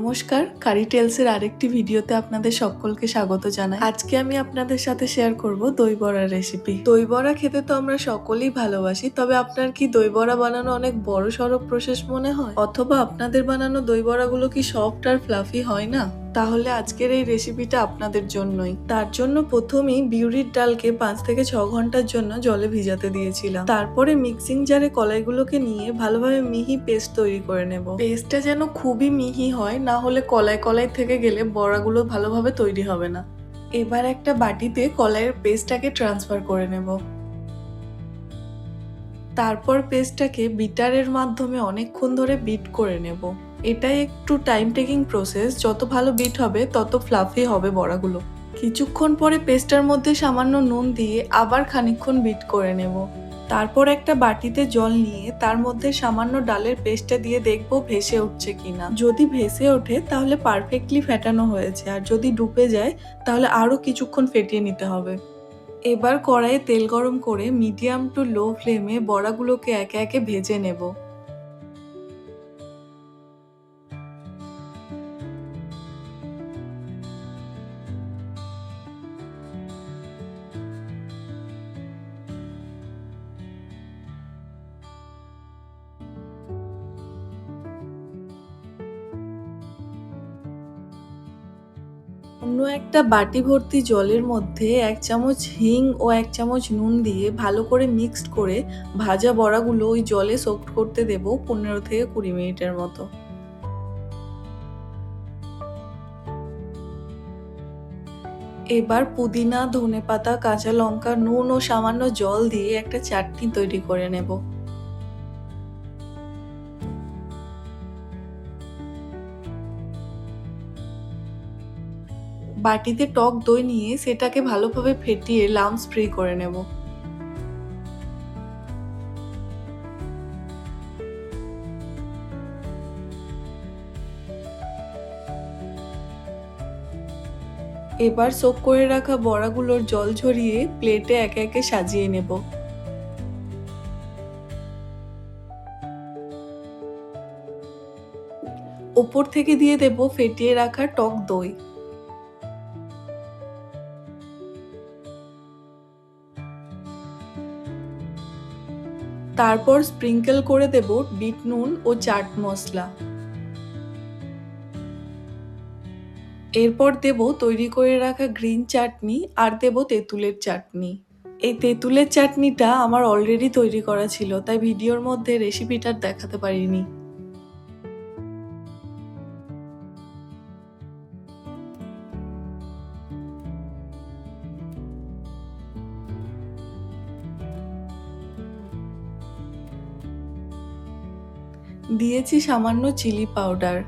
নমস্কার, কারি টেলসের আরেকটি ভিডিওতে আপনাদের সকলকে স্বাগত জানাই। আজকে আমি আপনাদের সাথে শেয়ার করব দই বড়ার রেসিপি। দই বড়া খেতে তো আমরা সকলেই ভালোবাসি, তবে আপনার কি দই বড়া বানানো অনেক বড় সড়ো প্রসেস মনে হয়? অথবা আপনাদের বানানো দই বড়াগুলো কি সফট আর ফ্লাফি হয় না? তাহলে আজকের এই রেসিপিটা আপনাদের জন্যই। তার জন্য প্রথমেই বিউলির ডালকে 5 থেকে 6 ঘন্টার জন্য জলে ভিজাতে দিয়েছিলাম। তারপরে মিক্সিং জারে কলাইগুলোকে নিয়ে ভালোভাবে মিহি পেস্ট তৈরি করে নেব। পেস্টটা যেন খুবই মিহি হয়, না হলে কলাই কলাই থেকে গেলে বড়াগুলো ভালোভাবে তৈরি হবে না। এবার একটা বাটিতে কলাইয়ের পেস্টটাকে ট্রান্সফার করে নেব। তারপর পেস্টটাকে বিটারের মাধ্যমে অনেকক্ষণ ধরে বিট করে নেব। এটাই একটু টাইম টেকিং প্রসেস, যত ভালো বিট হবে তত ফ্লাফি হবে বড়াগুলো। কিছুক্ষণ পরে পেস্টটার মধ্যে সামান্য নুন দিয়ে আবার খানিকক্ষণ বিট করে নেব। তারপর একটা বাটিতে জল নিয়ে তার মধ্যে সামান্য ডালের পেস্টটা দিয়ে দেখবো ভেসে উঠছে কিনা। যদি ভেসে ওঠে তাহলে পারফেক্টলি ফেটানো হয়েছে, আর যদি ডুবে যায় তাহলে আরও কিছুক্ষণ ফেটিয়ে নিতে হবে। এবার কড়াইয়ে তেল গরম করে মিডিয়াম টু লো ফ্লেমে বড়াগুলোকে একে একে ভেজে নেব। অন্য একটা বাটি ভর্তি জলের মধ্যে 1 চামচ হিং ও 1 চামচ নুন দিয়ে ভালো করে মিক্সড করে ভাজা বড়াগুলো ওই জলে সোক করতে দেব 15 থেকে 20 মিনিটের মতো। এবার পুদিনা, ধনেপাতা, কাঁচা লঙ্কা, নুন ও সামান্য জল দিয়ে একটা চাটনি তৈরি করে নেব। বাটিতে টক দই নিয়ে সেটাকে ভালোভাবে ফেটিয়ে লামস ফ্রি করে নেব। এবার সোক করে রাখা বড়াগুলোর জল ঝরিয়ে প্লেটে একে একে সাজিয়ে নেব। ওপর থেকে দিয়ে দেব ফেটিয়ে রাখা টক দই। তারপর স্প্রিঙ্কেল করে দেব বিট নুন ও চাট মশলা। এরপর দেব তৈরি করে রাখা গ্রিন চাটনি আর দেব তেঁতুলের চাটনি। এই তেঁতুলের চাটনিটা আমার অলরেডি তৈরি করা ছিল, তাই ভিডিওর মধ্যে রেসিপিটা দেখাতে পারিনি। দিয়েছি সামান্য চিলি পাউডার।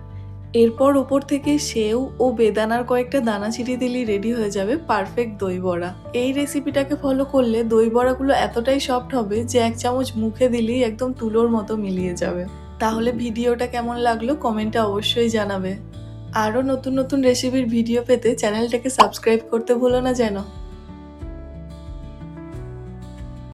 এরপর ওপর থেকে সেও ও বেদানার কয়েকটা দানা ছিটিয়ে দিলেই রেডি হয়ে যাবে পারফেক্ট দই বড়া। এই রেসিপিটাকে ফলো করলে দই বড়াগুলো এতটাই সফট হবে যে 1 চামচ মুখে দিলেই একদম তুলোর মতো মিলিয়ে যাবে। তাহলে ভিডিওটা কেমন লাগলো কমেন্টে অবশ্যই জানাবে। আরও নতুন নতুন রেসিপির ভিডিও পেতে চ্যানেলটাকে সাবস্ক্রাইব করতে ভুলো না যেন।